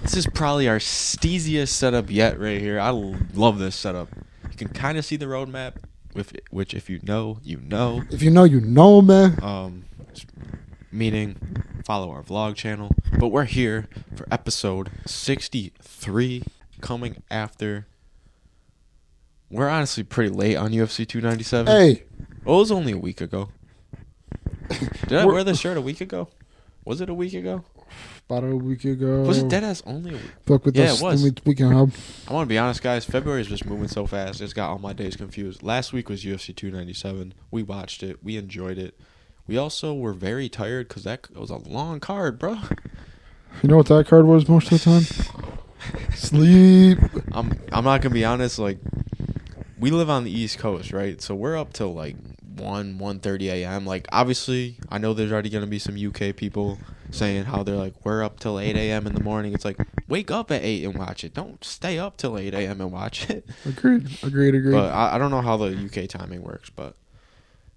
This is probably our steeziest setup yet right here. I love this setup. You can kind of see the roadmap, which if you know, you know. If you know, man. Meaning follow our vlog channel. But we're here for episode 63 coming after. We're honestly pretty late on UFC 297. Hey. Oh, it was only a week ago. Did I wear this shirt a week ago? Was it a week ago? About a week ago. Was it deadass only a week? Fuck with it was. Weekend Hub. I want to be honest, guys. February is just moving so fast. It's got all my days confused. Last week was UFC 297. We watched it. We enjoyed it. We also were very tired because that was a long card, bro. You know what that card was most of the time? Sleep. I'm not gonna be honest. Like, we live on the East Coast, right? So we're up till like 1:30 a.m. Like, obviously, I know there's already gonna be some UK people saying how they're like, we're up till 8 a.m. in the morning. It's like, wake up at 8 and watch it. Don't stay up till 8 a.m. and watch it. Agreed. But I don't know how the UK timing works, but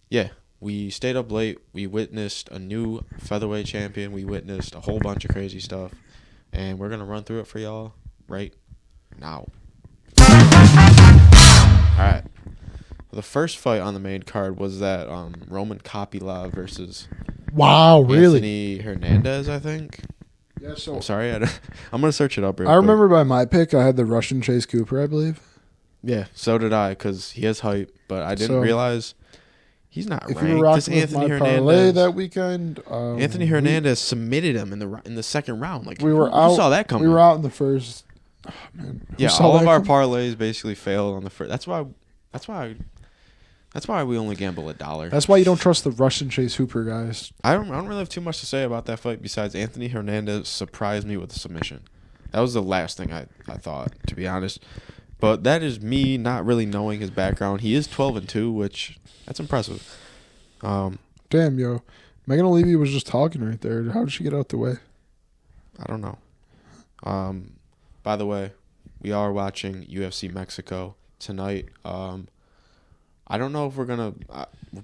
yeah. We stayed up late. We witnessed a new featherweight champion. We witnessed a whole bunch of crazy stuff. And we're going to run through it for y'all right now. All right. The first fight on the main card was that Roman Kopylov versus Anthony Hernandez, I think. Yeah, so I'm sorry. I'm going to search it up real quick. I remember by my pick, I had the Russian Chase Cooper, I believe. Yeah, so did I because he has hype. But I didn't realize... He's not if ranked. You were rocking with my parlay that weekend. Anthony Hernandez submitted him in the second round. Like, we were out. Saw that coming. We were out in the first. Oh, man. Yeah, all of our parlays basically failed on the first. That's why we only gamble $1. That's why you don't trust the Russian Chase Hooper guys. I don't really have too much to say about that fight besides Anthony Hernandez surprised me with a submission. That was the last thing I thought, to be honest. But that is me not really knowing his background. He is 12-2, which that's impressive. Damn, yo. Megan O'Leary was just talking right there. How did she get out the way? I don't know. By the way, we are watching UFC Mexico tonight. I don't know if we're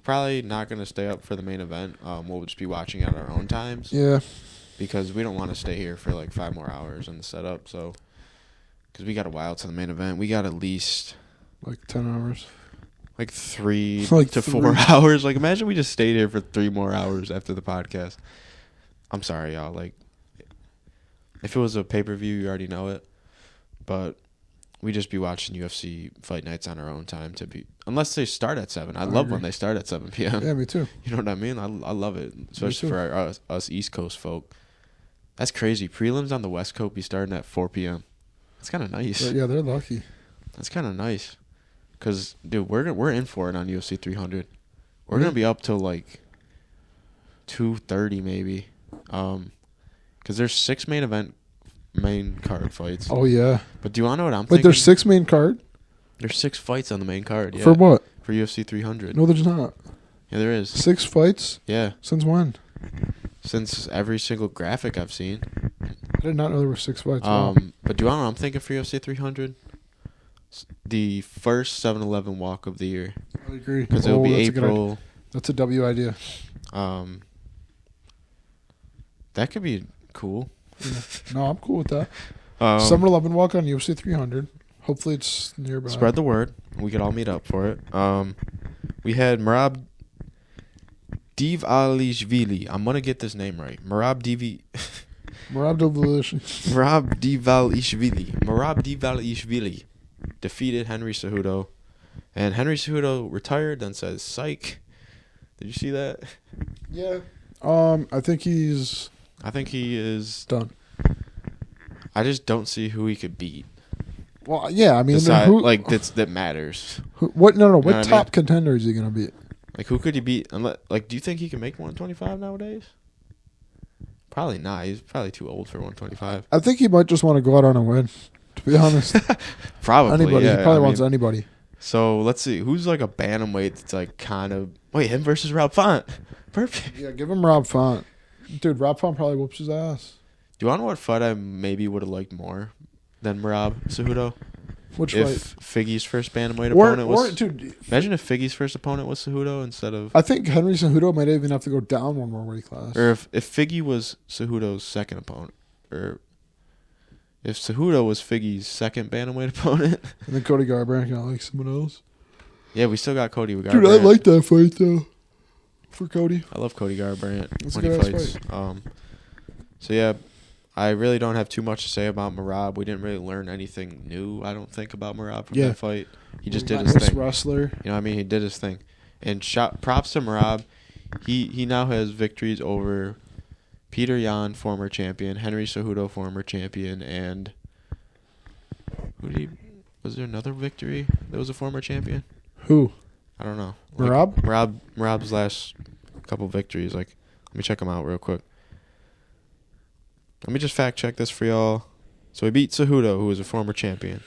probably not gonna stay up for the main event. We'll just be watching at our own times. Yeah. Because we don't want to stay here for like 5 more hours in the setup. So, because we got a while to the main event, we got at least like 10 hours. Like 3 to 4 hours. Like, imagine we just stayed here for 3 more hours after the podcast. I'm sorry, y'all. Like, if it was a pay-per-view, you already know it. But we just be watching UFC fight nights on our own time unless they start at 7. I love when they start at 7 p.m. Yeah, me too. You know what I mean? I love it, especially for us East Coast folk. That's crazy. Prelims on the West Coast be starting at 4 p.m. That's kind of nice. Yeah, they're lucky. That's kind of nice. Because, dude, we're in for it on UFC 300. We're going to be up till, like, 2:30 maybe. Because there's 6 main card fights. Oh, yeah. But do you want to know what I'm thinking? Wait, there's 6 main card? There's 6 fights on the main card, yeah. For what? For UFC 300. No, there's not. Yeah, there is. 6 fights? Yeah. Since when? Since every single graphic I've seen. I did not know there were 6 fights. But do you want to know what I'm thinking for UFC 300? The first 7-Eleven walk of the year. I agree. Because it'll be April. That's a W idea. That could be cool. Yeah. No, I'm cool with that. 7-Eleven walk on UFC 300. Hopefully it's nearby. Spread the word. We could all meet up for it. We had Merab Divalishvili. I'm going to get this name right. Merab Divalishvili defeated Henry Cejudo. And Henry Cejudo retired, then says, psych. Did you see that? Yeah. I think he is done. I just don't see who he could beat. Well, yeah, I mean, that matters. What top contender is he gonna beat? Like, who could he beat? Like, do you think he can make 125 nowadays? Probably not. He's probably too old for 125. I think he might just want to go out on a win. To be honest, probably anybody. Yeah, he probably wants anybody. So let's see who's like a bantamweight that's like kind of him versus Rob Font. Perfect. Yeah, give him Rob Font. Dude, Rob Font probably whoops his ass. Do you want to know what fight I maybe would have liked more than Merab Cejudo? Which if Figgy's first bantamweight opponent was... dude, imagine if Figgy's first opponent was Cejudo instead of... I think Henry Cejudo might even have to go down one more weight class. Or if Figgy was Cejudo's second opponent. Or... if Cejudo was Figgy's second bantamweight opponent. And then Cody Garbrandt got like someone else. Yeah, we still got Cody Garbrandt. Dude, I like that fight though. For Cody. I love Cody Garbrandt That's when he fights. So yeah, I really don't have too much to say about Merab. We didn't really learn anything new, I don't think, about Merab from that fight. He just did his thing. Wrestler. You know what I mean? He did his thing. And props to Merab. He now has victories over Peter Yan, former champion, Henry Cejudo, former champion, and was there another victory that was a former champion? Who? I don't know. Merab? Merab's last couple victories. Like, let me check them out real quick. Let me just fact check this for y'all. So he beat Cejudo, who was a former champion.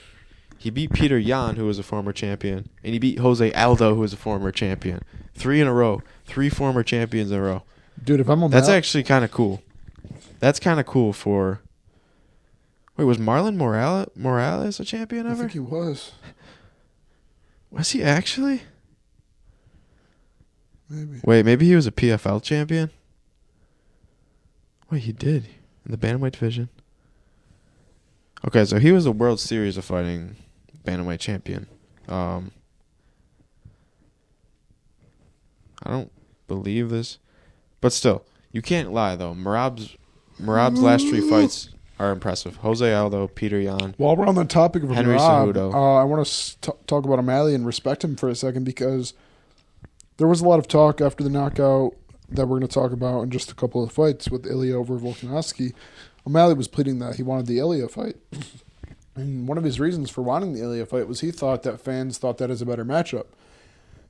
He beat Peter Yan, who was a former champion. And he beat Jose Aldo, who was a former champion. 3 in a row. 3 former champions in a row. Dude, if I'm on That's actually kind of cool. That's kind of cool for... Wait, was Marlon Morales a champion ever? I think he was. Was he actually? Maybe. Wait, maybe he was a PFL champion? Wait, he did. In the bantamweight division. Okay, so he was a World Series of Fighting bantamweight champion. I don't believe this. But still, you can't lie, though. Merab's last 3 fights are impressive. Jose Aldo, Peter Yan. While we're on the topic of Henry Merab, Cejudo. I want to talk about O'Malley and respect him for a second because there was a lot of talk after the knockout that we're going to talk about in just a couple of fights with Ilya over Volkanovski. O'Malley was pleading that he wanted the Ilya fight. And one of his reasons for wanting the Ilya fight was he thought that fans thought that is a better matchup.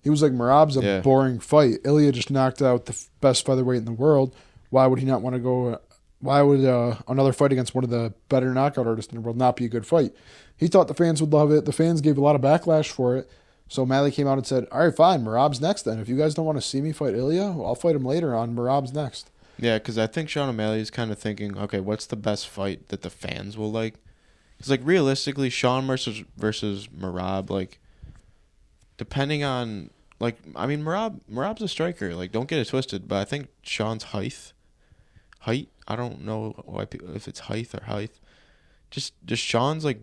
He was like, Merab's a boring fight. Ilya just knocked out the best featherweight in the world. Why would he not want to go... Why would another fight against one of the better knockout artists in the world not be a good fight? He thought the fans would love it. The fans gave a lot of backlash for it. So O'Malley came out and said, all right, fine, Merab's next then. If you guys don't want to see me fight Ilya, well, I'll fight him later on. Merab's next. Yeah, because I think Sean O'Malley is kind of thinking, okay, what's the best fight that the fans will like? Because, like, realistically, Sean versus Merab, like, depending on, like, I mean, Merab's a striker. Like, don't get it twisted, but I think Sean's height, I don't know if it's height or height. Just Sean's, like,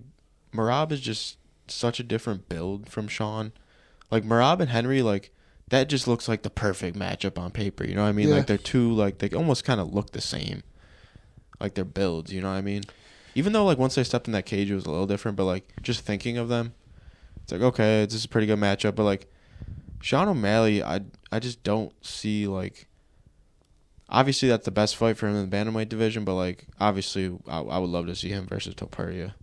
Merab is just such a different build from Sean. Like, Merab and Henry, like, that just looks like the perfect matchup on paper. You know what I mean? Yeah. Like, they're two, like, they almost kind of look the same. Like, their builds, you know what I mean? Even though, like, once they stepped in that cage, it was a little different. But, like, just thinking of them, it's like, okay, this is a pretty good matchup. But, like, Sean O'Malley, I just don't see, like... Obviously, that's the best fight for him in the bantamweight division. But, like, obviously, I would love to see him versus Topuria.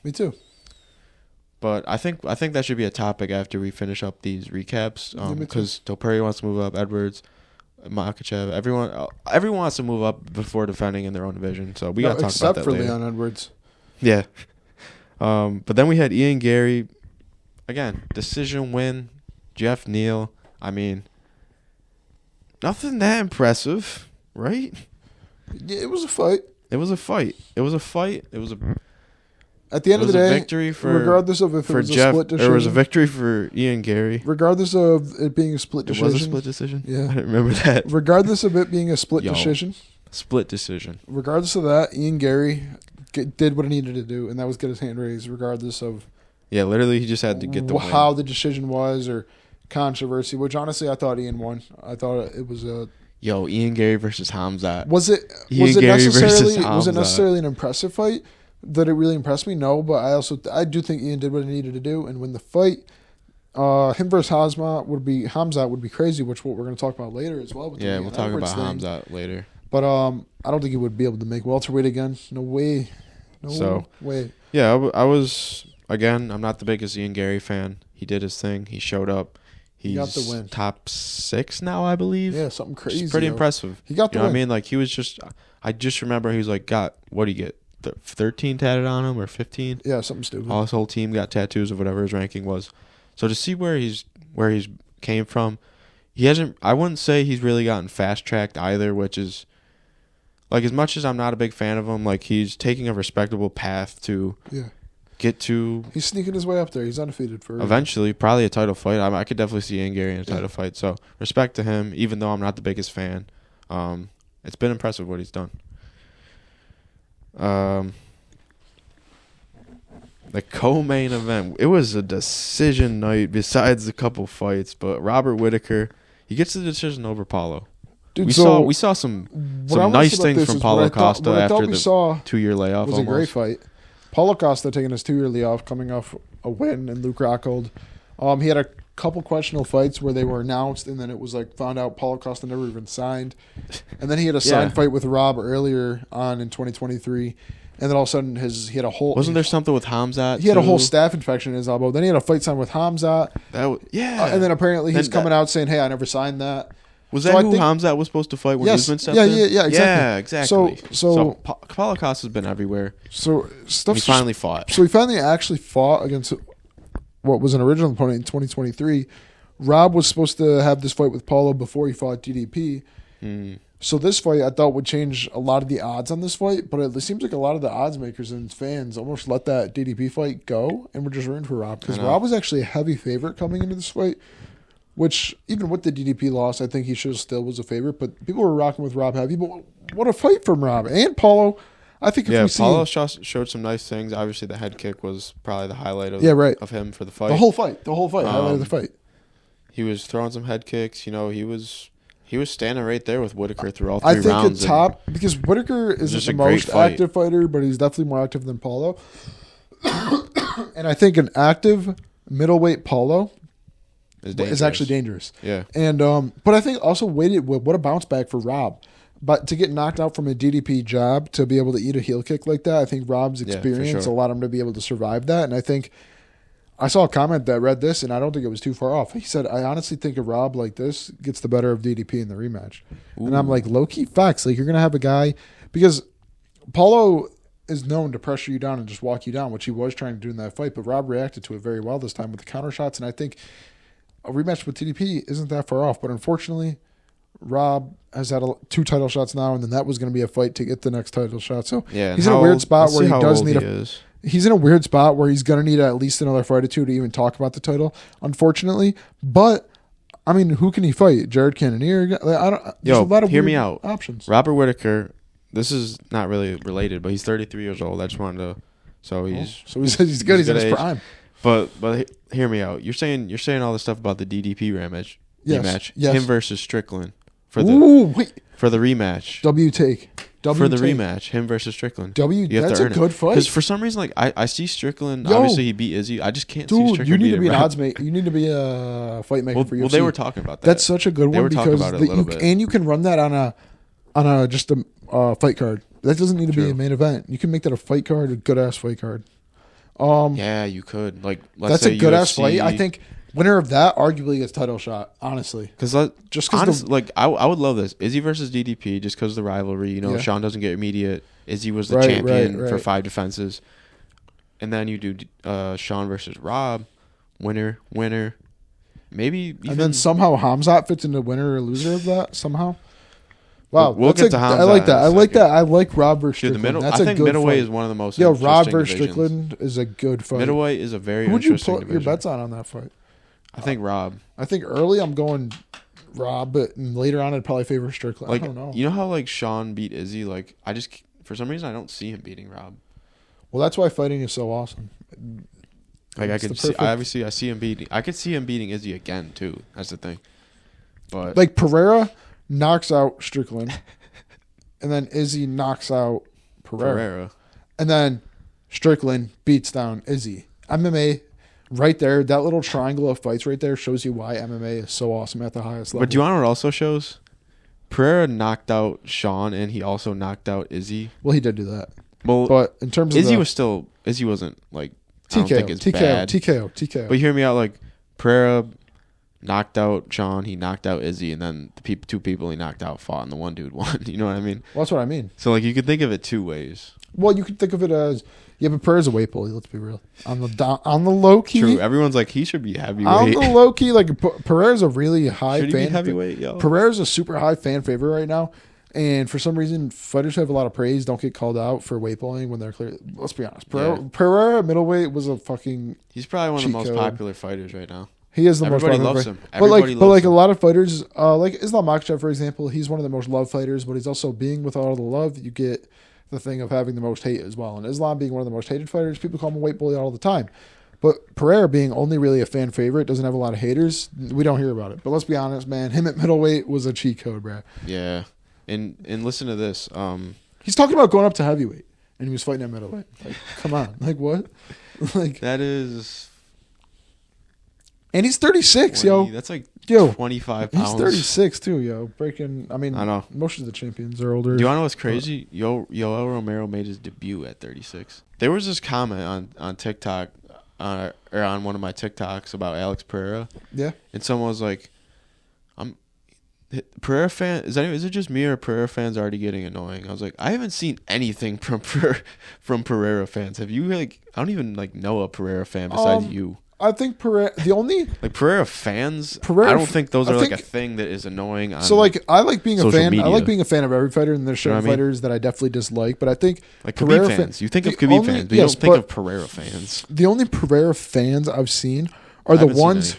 Me too. But I think that should be a topic after we finish up these recaps. Because Topuria wants to move up, Edwards, Makhachev, everyone wants to move up before defending in their own division. So we got to talk about that later. Except for Leon Edwards. Yeah. But then we had Ian Gary. Again, decision win. Jeff Neal. I mean, nothing that impressive, right? Yeah, it was a fight. At the end of the day, victory for, regardless of if it was Jeff, a split decision. There was a victory for Ian Gary. Regardless of it being a split decision. It was a split decision? Yeah. I didn't remember that. Regardless of it being a split decision. Split decision. Regardless of that, Ian Gary did what he needed to do, and that was get his hand raised regardless of... Yeah, literally he just had to get the win. How the decision was or controversy, which honestly I thought Ian won. I thought it was a... Yo, Ian Gary versus Hamzat. Was it necessarily an impressive fight? That it really impressed me? No, but I do think Ian did what he needed to do, and when the fight, him versus Hamzat would be crazy, which what we're going to talk about later as well. Yeah, we'll talk about Hamzat later. But I don't think he would be able to make welterweight again. No way. No way. Yeah, I was again. I'm not the biggest Ian Gary fan. He did his thing. He showed up. He got the win. Top 6 now, I believe. Yeah, something crazy. It's pretty impressive. He got the win. What I mean? Like he was just. I just remember he was like, what do you get? 13 tatted on him or 15? Yeah, something stupid. All his whole team got tattoos of whatever his ranking was. So to see where he's came from, he hasn't. I wouldn't say he's really gotten fast tracked either, which is like as much as I'm not a big fan of him, like he's taking a respectable path to get to. He's sneaking his way up there. He's undefeated for eventually probably a title fight. I could definitely see Ian Gary in a title fight. So respect to him, even though I'm not the biggest fan. It's been impressive what he's done. co-main event. It was a decision night besides a couple fights, but Robert Whittaker, he gets the decision over Paulo. Dude, we saw some nice things from Paulo Costa after the 2-year layoff. Was almost a great fight. Paulo Costa taking his 2-year layoff, coming off a win, and Luke Rockhold. He had a couple questionable fights where they were announced, and then it was like found out Paulo Costa never even signed, and then he had a signed fight with Rob earlier on in 2023. And then all of a sudden, he had a whole... Wasn't there something with Hamzat, He had a whole staph infection in his elbow. Then he had a fight sign with Hamzat. And then apparently he's coming out saying, hey, I never signed that. Was that who Hamzat was supposed to fight when Usman stepped in? Yeah, exactly. Yeah, exactly. So Paulo Costa's been everywhere. So he finally fought. So he finally actually fought against what was an original opponent in 2023. Rob was supposed to have this fight with Paulo before he fought DDP. So this fight, I thought, would change a lot of the odds on this fight, but it seems like a lot of the odds makers and fans almost let that DDP fight go, and we're just rooting for Rob. Because Rob was actually a heavy favorite coming into this fight, which, even with the DDP loss, I think he still was a favorite, but people were rocking with Rob heavy. But what a fight from Rob. And Paulo, I think Paulo showed some nice things. Obviously, the head kick was probably the highlight of him for the fight. The whole fight, highlight of the fight. He was throwing some head kicks. He was standing right there with Whittaker through all 3 rounds. I think because Whittaker isn't the most active fighter, but he's definitely more active than Paulo. And I think an active middleweight Paulo is actually dangerous. Yeah. And but I think also what a bounce back for Rob. But to get knocked out from a DDP jab to be able to eat a heel kick like that, I think Rob's experience allowed him to be able to survive that. And I think I saw a comment that read this, and I don't think it was too far off. He said, I honestly think a Rob like this gets the better of DDP in the rematch. Ooh. And I'm like, low-key facts. Like, you're going to have a guy – because Paulo is known to pressure you down and just walk you down, which he was trying to do in that fight. But Rob reacted to it very well this time with the counter shots. And I think a rematch with DDP isn't that far off. But unfortunately, Rob has had 2 title shots now, and then that was going to be a fight to get the next title shot. So he's in a weird spot where he does need He's in a weird spot where he's going to need at least another fight or 2 to even talk about the title, unfortunately. But, I mean, who can he fight? Jared Cannonier? There's a lot of hear me out. Options. Robert Whittaker, this is not really related, but he's 33 years old. I just wanted to... So he's good. He's in his prime. But hear me out. You're saying all this stuff about the DDP rematch. Yes. Him versus Strickland for the rematch. W take. For the rematch, him versus Strickland. That's a good fight. Because for some reason, I see Strickland. Obviously, he beat Izzy. I just can't see Strickland. You need to be an odds maker. You need to be a fight maker for UFC. Well, they were talking about that. That's such a good one because you can run that on a just a fight card. That doesn't need to be a main event. You can make that a fight card, a good ass fight card. Yeah, you could. Like, let's say that's a good ass fight. I think. Winner of that arguably gets title shot, honestly. Because I would love this Izzy versus DDP just because of the rivalry. Sean doesn't get immediate. Izzy was the champion for 5 defenses, and then you do Sean versus Rob, winner. Maybe even, and then somehow Hamzat fits into winner or loser of that somehow. Wow, we'll get to Hamzat. I like that. I like Rob versus Strickland. I think middleweight is one of the most. Rob versus Strickland is a good fight. Middleweight is a very. Who would you put your bets on that fight? I think Rob. I think early I'm going Rob, but later on I'd probably favor Strickland. I don't know. You know how Sean beat Izzy? For some reason I don't see him beating Rob. Well, that's why fighting is so awesome. I see him beating. I could see him beating Izzy again too. That's the thing. But Pereira knocks out Strickland, and then Izzy knocks out Pereira, and then Strickland beats down Izzy. MMA. Right there, that little triangle of fights right there shows you why MMA is so awesome at the highest level. But do you want to know what also shows? Pereira knocked out Sean, and he also knocked out Izzy. Well, he did do that. Well, but in terms of Izzy wasn't like I don't think it's bad. TKO. But hear me out. Pereira knocked out Sean, he knocked out Izzy, and then the 2 people he knocked out fought, and the one dude won. You know what I mean? Well, that's what I mean. So you could think of it 2 ways. Well, you could think of it as. Yeah, but Pereira's a weight bully. Let's be real. On the low key, true. Everyone's like he should be heavyweight. On the low key, Pereira's a really high should fan. Be heavyweight, yo. Pereira's a super high fan favorite right now, and for some reason, fighters who have a lot of praise don't get called out for weight bullying when they're clear. Let's be honest. Pereira at middleweight was a fucking. He's probably one of the most popular fighters right now. He is the most popular. Everybody loves him. Everybody loves him. A lot of fighters, like Islam Makhachev, for example, he's one of the most loved fighters, but he's also being with all the love. You get the thing of having the most hate as well. And Islam being one of the most hated fighters, people call him a weight bully all the time. But Pereira being only really a fan favorite, doesn't have a lot of haters, we don't hear about it. But let's be honest, man, him at middleweight was a cheat code, bro. Yeah. And listen to this. He's talking about going up to heavyweight, and he was fighting at middleweight. Like, come on. Like, what? Like, that is... And he's 36, 20, yo. That's like yo, 25 pounds. He's 36, too, yo. Breaking, I mean, I know. most of the champions are older. Do you want to know what's crazy? Yoel Romero made his debut at 36. There was this comment on TikTok, or on one of my TikToks about Alex Pereira. Yeah. And someone was like, Pereira fan, is it just me or Pereira fans already getting annoying? I was like, I haven't seen anything from Pereira fans. Have you, like, I don't even, like, know a Pereira fan besides you. I think Pereira, the only... Like, Pereira fans, I don't think those are, like, a thing that is annoying on So, like, I like being a fan. Media. I like being a fan of every fighter, and there's certain fighters that I definitely dislike. But I think... Like, Pereira fans. You think of Khabib fans, but you don't think of Pereira fans. The only Pereira fans I've seen are the ones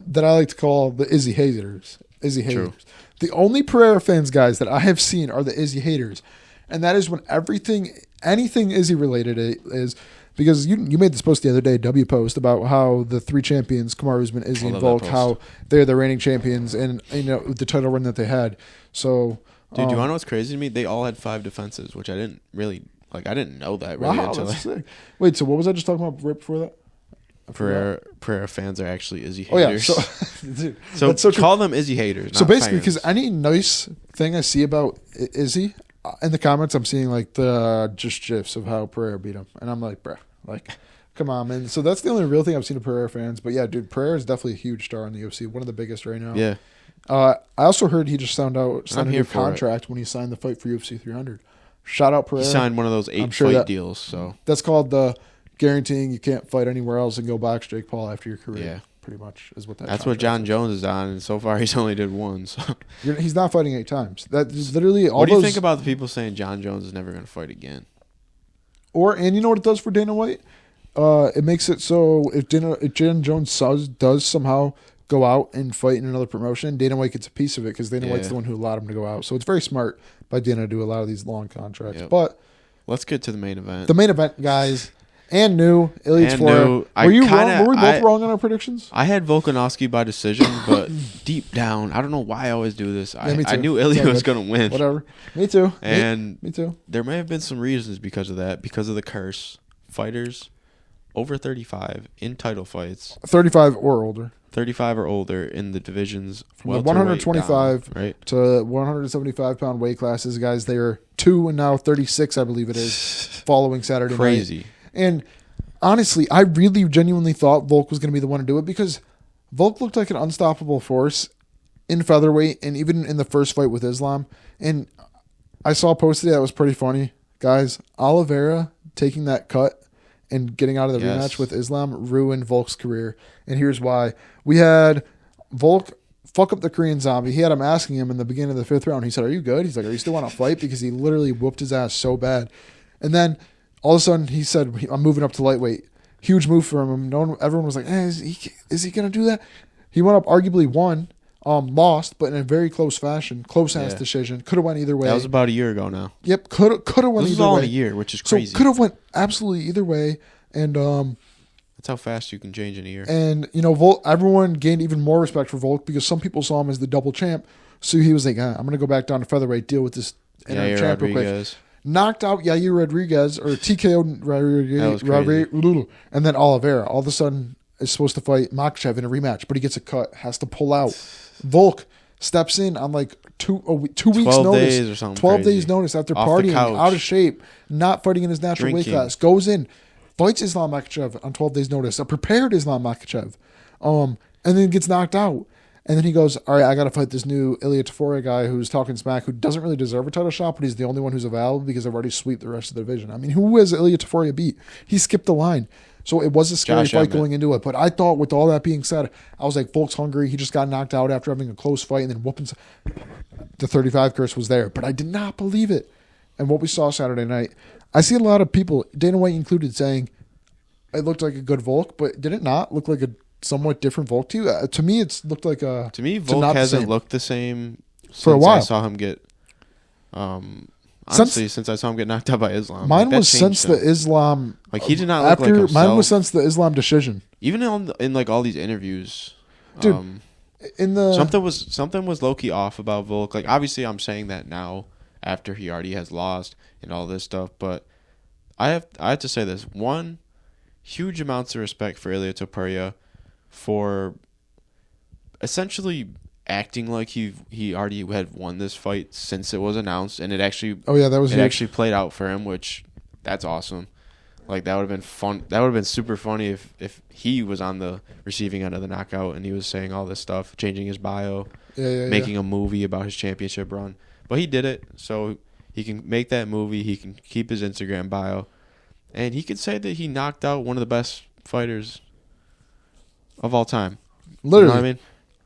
that I like to call the Izzy haters. Izzy haters. True. The only Pereira fans, guys, that I have seen are the Izzy haters. And that is when anything Izzy related is... Because you made this post the other day, W post, about how the three champions, Kamaru Usman, Izzy, and Volk, how they're the reigning champions, and the title run that they had. So, dude, do you want to know what's crazy to me? They all had 5 defenses, which I didn't really like. I didn't know that really until that's sick. Wait, so what was I just talking about right before that? Pereira fans are actually Izzy haters. Oh yeah, dude, so call them Izzy haters. So basically, because any nice thing I see about Izzy. In the comments, I'm seeing like the just gifs of how Pereira beat him, and I'm like, bruh, like, come on, man. So that's the only real thing I've seen of Pereira fans. But yeah, dude, Pereira is definitely a huge star in the UFC, one of the biggest right now. Yeah. I also heard he just signed a new contract when he signed the fight for UFC 300. Shout out Pereira. He signed one of those 8-fight deals. So that's called the guaranteeing you can't fight anywhere else and go box Jake Paul after your career. Yeah. Pretty much is what that's what John Jones is on, and so far he's only did one. So he's not fighting 8 times. That is literally all. What do you think about the people saying John Jones is never going to fight again? And you know what it does for Dana White? It makes it so if John Jones does somehow go out and fight in another promotion, Dana White gets a piece of it because Dana White's the one who allowed him to go out. So it's very smart by Dana to do a lot of these long contracts. Yep. But let's get to the main event. The main event, guys. And new Ilya Tafora. Were you wrong? Were we both wrong on our predictions? I had Volkanovski by decision, but deep down, I don't know why I always do this. Me too. I knew Ilya was going to win. Whatever. Me too. And me too. There may have been some reasons because of that, because of the curse. Fighters over 35 in title fights. 35 or older. 35 or older in the divisions. From the 125 down, right? to 175-pound weight classes, guys. They are 2 and now 36, I believe it is, following Saturday Crazy. Night. And honestly, I really genuinely thought Volk was going to be the one to do it because Volk looked like an unstoppable force in featherweight and even in the first fight with Islam. And I saw posted that was pretty funny. Guys, Oliveira taking that cut and getting out of the rematch with Islam ruined Volk's career. And here's why. We had Volk fuck up the Korean Zombie. He had him asking him in the beginning of the 5th round. He said, "Are you good?" He's like, "Are you still want to fight?" Because he literally whooped his ass so bad. And then all of a sudden, he said, "I'm moving up to lightweight." Huge move from him. Everyone was like, "Is he going to do that?" He went up, arguably won, lost, but in a very close fashion, close-ass decision. Could have went either way. That was about a year ago now. Yep, could have went either way. This is all in a year, which is crazy. So could have went absolutely either way, and that's how fast you can change in a year. And everyone gained even more respect for Volk because some people saw him as the double champ. So he was like, "I'm going to go back down to featherweight, deal with this interim champ real quick." Knocked out Yair Rodriguez or TKO Rodriguez, and then Oliveira. All of a sudden is supposed to fight Makhachev in a rematch, but he gets a cut, has to pull out. Volk steps in on like 2 weeks notice, days or something 12 days notice after partying, out of shape, not fighting in his natural weight class. Goes in, fights Islam Makhachev on 12 days notice, a prepared Islam Makhachev, and then gets knocked out. And then he goes, "All right, I got to fight this new Ilya Tafora guy who's talking smack, who doesn't really deserve a title shot, but he's the only one who's available because I've already swept the rest of the division." I mean, who has Ilya Tafora beat? He skipped the line. So it was a scary fight going into it. But I thought with all that being said, I was like, Volk's hungry. He just got knocked out after having a close fight and then whooping. The 35 curse was there. But I did not believe it. And what we saw Saturday night, I see a lot of people, Dana White included, saying it looked like a good Volk, but did it not look like a somewhat different Volk to you? To me, it's looked like a... To me, Volk hasn't looked the same for a while. I saw him get Honestly, since I saw him get knocked out by Islam. Mine was since the Islam. Like, he did not look like himself. Mine was since the Islam decision. Even in like all these interviews, dude. In the something was low key off about Volk. Like, obviously, I'm saying that now after he already has lost and all this stuff, but I have to say this: one, huge amounts of respect for Ilia Topuria for essentially acting like he already had won this fight since it was announced, and it actually actually played out for him, which that's awesome. Like, that would have been fun. That would have been super funny if he was on the receiving end of the knockout and he was saying all this stuff, changing his bio, making a movie about his championship run. But he did it, so he can make that movie. He can keep his Instagram bio, and he could say that he knocked out one of the best fighters of all time. Literally, you know what I mean?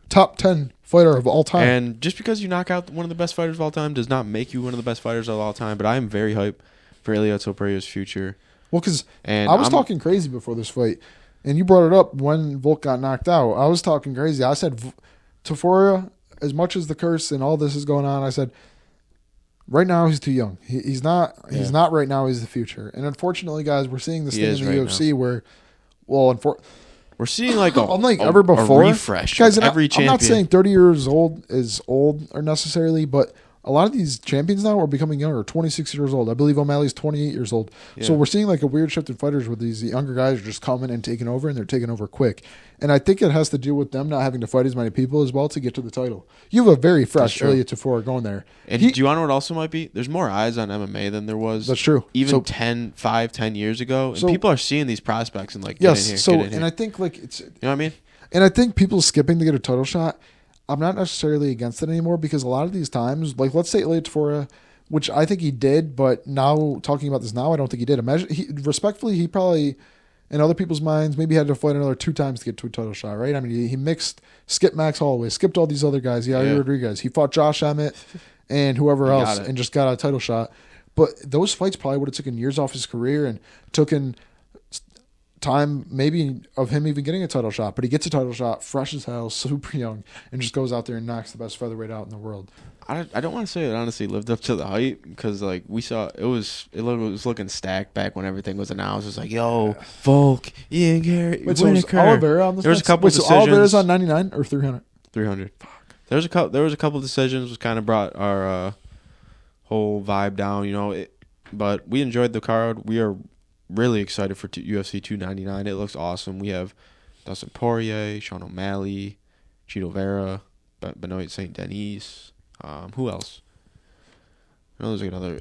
Top 10 fighter of all time. And just because you knock out one of the best fighters of all time does not make you one of the best fighters of all time. But I am very hyped for Ilia Topuria's future. Well, because I was talking crazy before this fight, and you brought it up when Volk got knocked out. I was talking crazy. I said, Topuria, as much as the curse and all this is going on, I said, right now he's too young. He's not right now. He's the future. And unfortunately, guys, we're seeing this thing in the UFC where, we're seeing like unlike ever before, a refresh. Guys, every champion. I'm not saying 30 years old is old or necessarily, but a lot of these champions now are becoming younger, 26 years old. I believe O'Malley's 28 years old. Yeah. So we're seeing like a weird shift in fighters where these younger guys are just coming and taking over, and they're taking over quick. And I think it has to do with them not having to fight as many people as well to get to the title. You have a very fresh Ilia Topuria going there. And do you want to know what also might be? There's more eyes on MMA than there was. That's true. Even 10 years ago. And people are seeing these prospects and like, get in here. And I think like it's... You know what I mean? And I think people skipping to get a title shot, I'm not necessarily against it anymore, because a lot of these times, like let's say Ilia Topuria, which I think he did, but now talking about this now, I don't think he did. Respectfully, he probably, in other people's minds, maybe had to fight another 2 times to get to a title shot, right? I mean, he skipped Max Holloway, skipped all these other guys, Rodriguez. He fought Josh Emmett and whoever else and just got a title shot. But those fights probably would have taken years off his career and taken time maybe of him even getting a title shot. But he gets a title shot, fresh as hell, super young, and just goes out there and knocks the best featherweight out in the world. I don't want to say it honestly lived up to the hype, because like we saw it was looking stacked back when everything was announced. It was like, yo, Volk, Ian Garrett, Whitaker. Oliveira on this. There was a couple decisions. So Oliveira's on 99 or 300? 300. Fuck. There was a couple decisions which kind of brought our whole vibe down, but we enjoyed the card. We are really excited for UFC 299. It looks awesome. We have Dustin Poirier, Sean O'Malley, Chito Vera, Benoit St. Denis. Who else? I know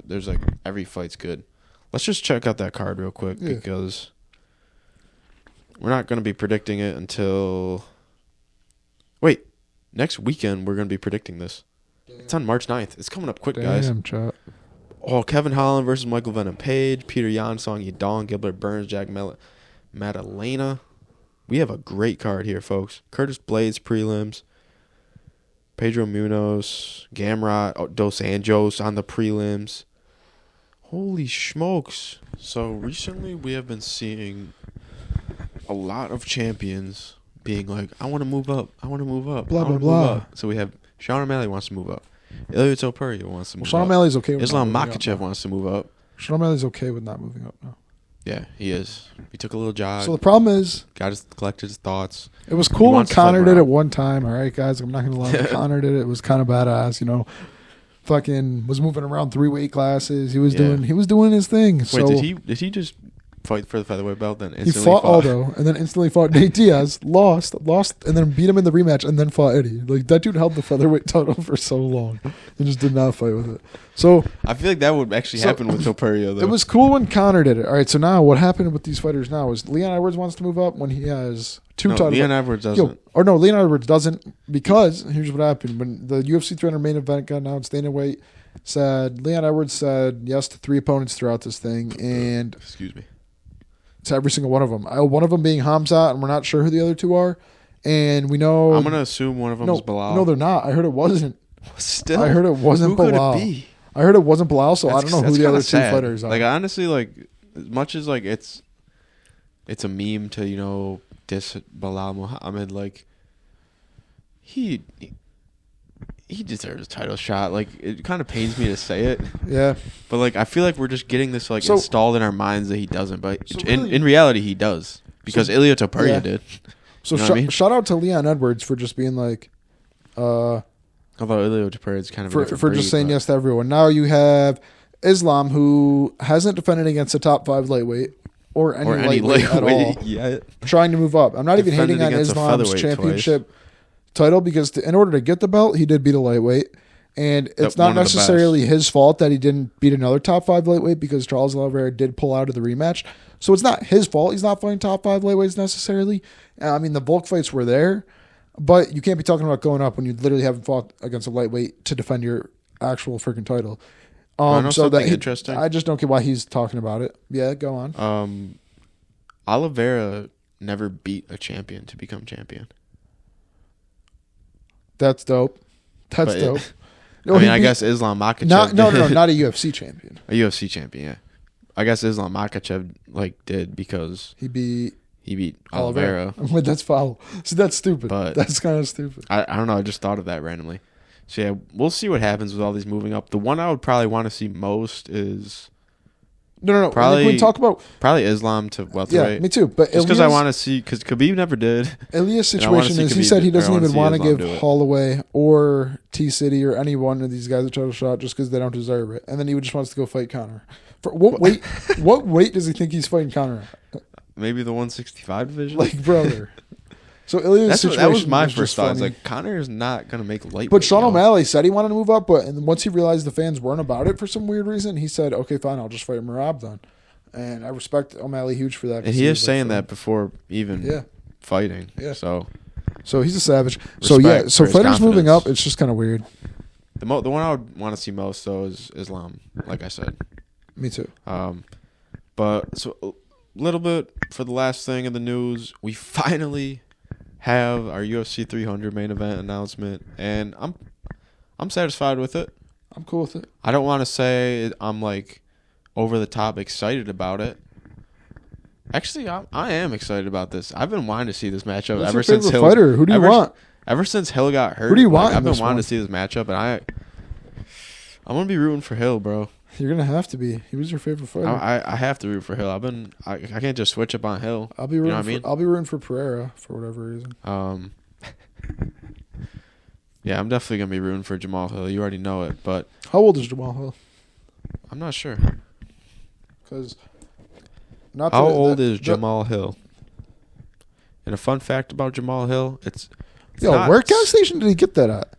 there's like every fight's good. Let's just check out that card real quick, because we're not going to be predicting it until... Wait, next weekend we're going to be predicting this. Damn. It's on March 9th. It's coming up quick, guys. Chat. Oh, Kevin Holland versus Michael Venom Page, Peter Yan, Song Yadong, Gilbert Burns, Jack Madalena. We have a great card here, folks. Curtis Blades prelims. Pedro Munoz, Gamrot, Dos Anjos on the prelims. Holy smokes. So recently we have been seeing a lot of champions being like, I want to move up. I want to move up. Blah, blah, blah. So we have Sean O'Malley wants to move up. Ilia Topuria wants to move up. Sean O'Malley's okay with Islam Makhachev wants to move up. Sean O'Malley's okay with not moving up now. Yeah, he is. He took a little jog. So the problem is... collected his thoughts. It was cool when Conor did it one time. All right, guys? I'm not going to lie. Conor did it. It was kind of badass, Fucking was moving around 3 weight classes. He was doing his thing. Wait, so, did he just fight for the featherweight belt, then instantly he fought Aldo, and then instantly fought Nate Diaz, lost, and then beat him in the rematch, and then fought Eddie. Like, that dude held the featherweight title for so long and just did not fight with it. So I feel like that would actually happen with Topuria, though. It was cool when Conor did it. All right, so now what happened with these fighters now is Leon Edwards wants to move up when he has 2 titles. Leon Edwards doesn't. Leon Edwards doesn't, because here's what happened. When the UFC 300 main event got announced, Dana White Leon Edwards said yes to 3 opponents throughout this thing, and... Excuse me. To every single one of them. One of them being Hamzat, and we're not sure who the other 2 are. And we know... I'm going to assume one of them is Bilal. No, they're not. I heard it wasn't. Still? I heard it wasn't Bilal. Who could it be? I heard it wasn't Bilal, so I don't know who the other 2 fighters are. Like, honestly, like, as much as, like, it's a meme to, diss Bilal Muhammad, like, he he deserves a title shot. Like, it kind of pains me to say it. Yeah. But, like, I feel like we're just getting this, like, installed in our minds that he doesn't. But So in reality, he does. Because Ilia Topuria did. So you know what I mean? Shout out to Leon Edwards for just being like... Although Ilia Topuria is kind of for just saying yes to everyone. Now you have Islam, who hasn't defended against a top 5 lightweight or any lightweight at all. Yeah. Trying to move up. I'm not even hating on Islam's championship title because in order to get the belt, he did beat a lightweight. And it's not necessarily his fault that he didn't beat another top 5 lightweight because Charles Oliveira did pull out of the rematch. So it's not his fault. He's not fighting top 5 lightweights necessarily. I mean, the bulk fights were there, but you can't be talking about going up when you literally haven't fought against a lightweight to defend your actual freaking title. So that interesting. I just don't get why he's talking about it. Yeah, go on. Oliveira never beat a champion to become champion. That's dope. That's dope. No, I guess Islam Makhachev. No, not a UFC champion. A UFC champion, yeah. I guess Islam Makhachev did because he beat Oliveira. Wait, that's foul. See, that's stupid. But that's kind of stupid. I don't know. I just thought of that randomly. So yeah, we'll see what happens with all these moving up. The one I would probably want to see most is no. Probably we talk about Islam to welterweight. Yeah, me too. But just because I want to see, because Khabib never did. Ilia's situation is he said he doesn't even want to give Holloway or T-City or any one of these guys a title shot just because they don't deserve it, and then he just wants to go fight Conor. For what weight? What weight does he think he's fighting Conor at? Maybe the 165 division. Like, brother. So Ilia's situation that was my first thought. Like, Conor is not going to make lightweight. But Sean O'Malley said he wanted to move up, but once he realized the fans weren't about it for some weird reason, he said, "Okay, fine, I'll just fight Merab then." And I respect O'Malley huge for that. And he is saying that before even fighting. Yeah. So he's a savage. So fighters moving up, it's just kind of weird. The one I would want to see most though is Islam. Like I said. Me too. But so a little bit for the last thing in the news, we finally have our UFC 300 main event announcement, and I'm satisfied with it. I'm cool with it. I don't want to say I'm like over the top excited about it. Actually, I am excited about this. I've been wanting to see this matchup ever since Hill. Fighter? Who do you want? Ever since Hill got hurt. Who do you want? I've been wanting to see this matchup, and I'm gonna be rooting for Hill, bro. You're gonna have to be. He was your favorite fighter. I have to root for Hill. I can't just switch up on Hill. I'll be rooting. I'll be rooting for Pereira for whatever reason. Yeah, I'm definitely gonna be rooting for Jamal Hill. You already know it, but how old is Jamal Hill? I'm not sure. Because how old is Jamal Hill? And a fun fact about Jamal Hill, it's where gas station did he get that at?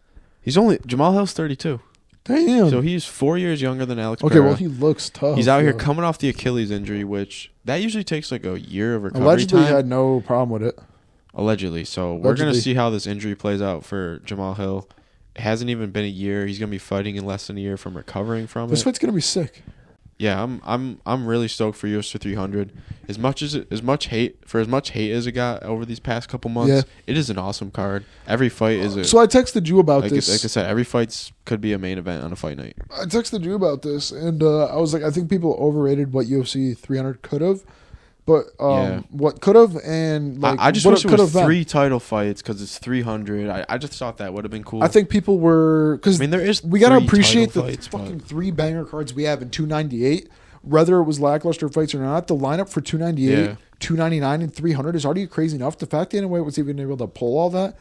Jamal Hill's 32. Damn. So he's 4 years younger than Alex Pereira. Okay, well, he looks tough. He's out here coming off the Achilles injury, which that usually takes like a year of recovery Allegedly, time. he had no problem with it. Allegedly. So we're going to see how this injury plays out for Jamal Hill. It hasn't even been a year. He's going to be fighting in less than a year from recovering from it. This fight's going to be sick. Yeah, I'm really stoked for UFC 300. As much hate as it got over these past couple months, it is an awesome card. Every fight is So I texted you about this. Like I said, every fight could be a main event on a fight night. I texted you about this, and I was like, I think people overrated what UFC 300 could have. But what could have and like I just wish it was 3 title fights because it's 300. I just thought that would have been cool. I think people were because we got to appreciate the fights, fucking 3 banger cards we have in 298. Whether it was lackluster fights or not, the lineup for 298, 299, and 300 is already crazy enough. The fact Dana White was even able to pull all that.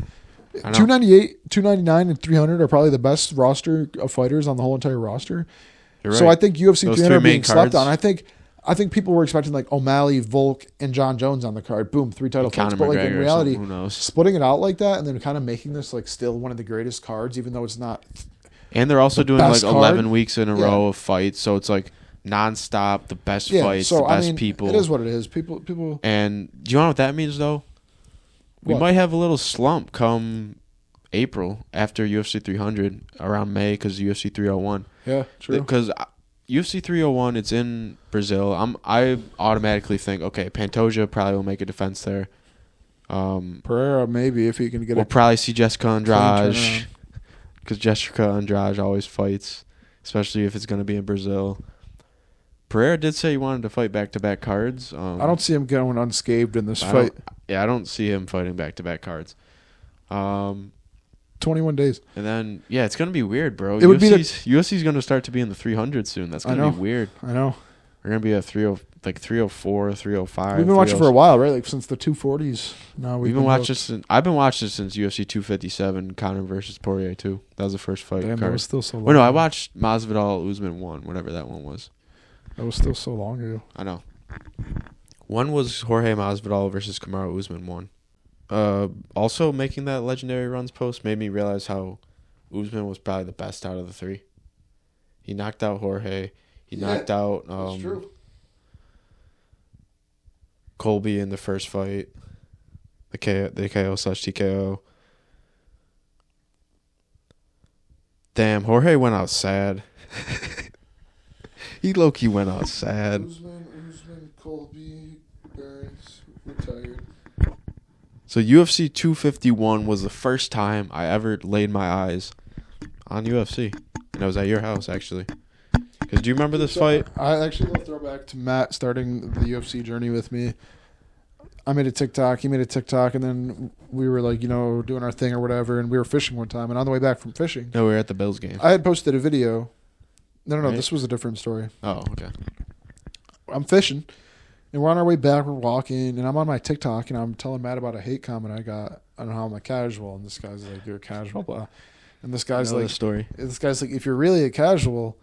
298, 299, and 300 are probably the best roster of fighters on the whole entire roster. You're right. So I think UFC Those 300 being slept on. I think people were expecting like O'Malley, Volk, and John Jones on the card. Boom, 3 title fights. But like in reality, who knows? Splitting it out like that and then kind of making this like still one of the greatest cards, even though it's not. And they're also doing like 11 weeks in a row of fights, so it's like nonstop, the best fights, the best people. It is what it is. People. And do you know what that means though? We might have a little slump come April after UFC 300 around May because UFC 301. Yeah, true. Because UFC 301, it's in Brazil. I automatically think, okay, Pantoja probably will make a defense there. Pereira maybe if he can get. We'll probably see Jessica Andrade because Jessica Andrade always fights, especially if it's going to be in Brazil. Pereira did say he wanted to fight back-to-back cards. I don't see him going unscathed in this fight. I don't see him fighting back-to-back cards. 21 days. And then, yeah, it's going to be weird, bro. It would be UFC's going to start to be in the 300s soon. That's going to be weird. I know. We're going to be at 304, 305. We've been watching for a while, right? Like since the 240s. No, we've been watching I've been watching since UFC 257, Conor versus Poirier 2. That was the first fight. Damn, that was still so long. Well, no, I watched Masvidal Usman 1, whatever that one was. That was still so long ago. I know. One was Jorge Masvidal versus Kamaru Usman 1. Also, making that legendary runs post made me realize how Usman was probably the best out of the three. He knocked out Jorge. He knocked out Colby in the first fight. The KO/TKO. Damn, Jorge went out sad. He low-key went out sad. Usman, Colby, Burns, retired. So UFC 251 was the first time I ever laid my eyes on UFC. And I was at your house, actually. Because do you remember this fight? I actually will throw back to Matt starting the UFC journey with me. I made a TikTok, he made a TikTok, and then we were like, doing our thing or whatever, and we were fishing one time. And on the way back from fishing... No, we were at the Bills game. I had posted a video. No, right? This was a different story. Oh, okay. I'm fishing, and we're on our way back, we're walking, and I'm on my TikTok, and I'm telling Matt about a hate comment I got on how I'm a casual, and this guy's like, you're a casual, blah. And this guy's like... story. This guy's like, if you're really a casual...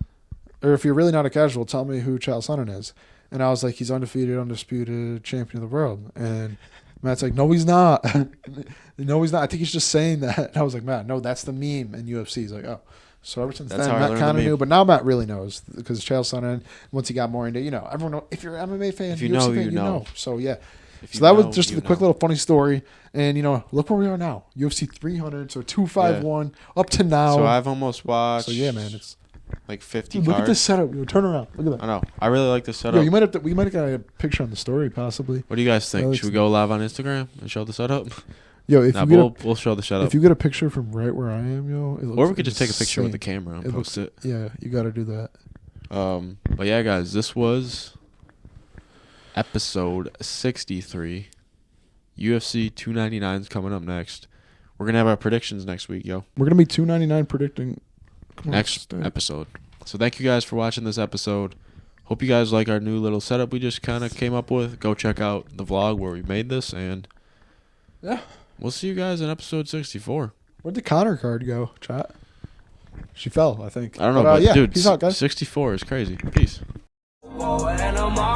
Or if you're really not a casual, tell me who Chael Sonnen is. And I was like, he's undefeated, undisputed champion of the world. And Matt's like, no, he's not. No, he's not. I think he's just saying that. And I was like, Matt, no, that's the meme in UFC. He's like, oh. So ever since then, Matt kind of knew. But now Matt really knows because Chael Sonnen, once he got more into, everyone knows. If you're an MMA fan, if you UFC know, fan, you know. So, yeah. So that was just a quick little funny story. And, look where we are now. UFC 300, so 251, up to now. So I've almost watched. So, yeah, man, it's. Like 50 Dude, cards. look at this setup. Turn around. Look at that. I know. I really like this setup. Yo, we might have got a picture on the story, possibly. What do you guys think? Should we go live on Instagram and show the setup? Yo, if we'll show the setup. If you get a picture from right where I am, it looks or we could just take a picture with the camera and post it. Yeah, you got to do that. But yeah, guys, this was episode 63. UFC 299 is coming up next. We're gonna have our predictions next week, yo. We're gonna be 299 predicting. Next episode. So thank you guys for watching this episode. Hope you guys like our new little setup we just kind of came up with. Go check out the vlog where we made this, and yeah, we'll see you guys in episode 64. Where'd the Connor card go, chat? She fell, I think. I don't know, but dude, peace out, guys. 64 is crazy. Peace. Animal.